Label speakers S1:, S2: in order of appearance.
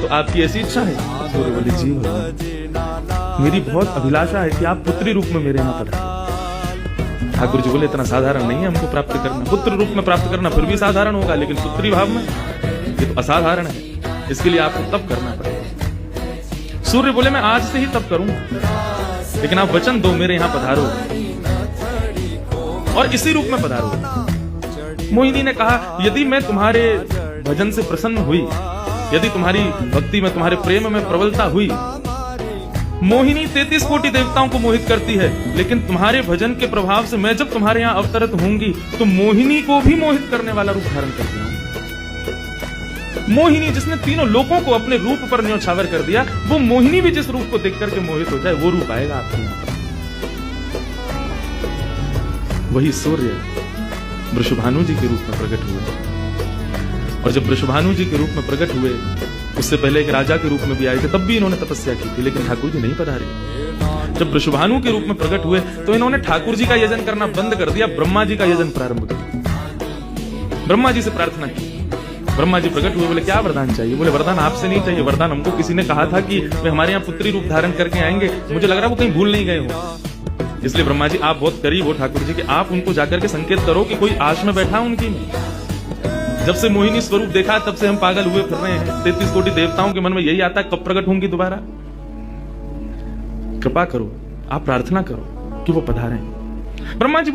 S1: तो आपकी ऐसी इच्छा है? सूर्य बोले जी भगवान, मेरी बहुत अभिलाषा है कि आप पुत्री रूप में मेरे यहाँ पधारें। ठाकुर जी बोले इतना साधारण नहीं है हमको प्राप्त करना, पुत्र रूप में प्राप्त करना फिर भी साधारण होगा, लेकिन पुत्री भाव में ये तो असाधारण है, इसके लिए आपको तप करना पड़ेगा। सूर्य बोले मैं आज से ही तप करूंगा, लेकिन आप वचन दो मेरे यहाँ पधारो और इसी रूप में पधारो। मोहिनी ने कहा यदि मैं तुम्हारे भजन से प्रसन्न हुई, यदि तुम्हारी भक्ति में तुम्हारे प्रेम में प्रबलता हुई, मोहिनी 33 कोटि देवताओं को मोहित करती है, लेकिन तुम्हारे भजन के प्रभाव से मैं जब तुम्हारे यहाँ अवतरित होंगी तो मोहिनी को भी मोहित करने वाला रूप धारण करती हूँ। मोहिनी जिसने तीनों लोगों को अपने रूप पर न्योछावर कर दिया, वो मोहिनी भी जिस रूप को देख करके मोहित हो जाए, वो रूप आएगा आपके यहाँ। वही सूर्य वृषभानु जी के रूप में प्रकट हुए, और जब वृषभानु जी के रूप में प्रकट हुए, उससे पहले एक राजा के रूप में भी आए थे, तब भी इन्होंने तपस्या की थी, लेकिन ठाकुर जी नहीं पधारे। जब वृषभानु के रूप में प्रकट हुए तो इन्होंने ठाकुर जी का यजन करना बंद कर दिया, ब्रह्मा जी का यजन प्रारंभ कर दिया। ब्रह्मा जी से प्रार्थना की, ब्रह्मा जी प्रकट हुए, बोले क्या वरदान चाहिए? बोले वरदान आपसे नहीं चाहिए, वरदान हमको किसी ने कहा था कि वे हमारे यहाँ पुत्री रूप धारण करके आएंगे, मुझे लग रहा है वो कहीं भूल नहीं गए हो। इसलिए ब्रह्मा जी आप बहुत करीब हो ठाकुर जी के, आप उनको जाकर के संकेत करो कि कोई आश में बैठा उनकी में। जब से मोहिनी स्वरूप देखा तब से हम पागल हुए फिर रहे हैं। 33 कोटि देवताओं के मन में यही आता है कब प्रकट होंगी दोबारा। कृपा करो, आप प्रार्थना करो कि वो पधारें। ब्रह्मा जी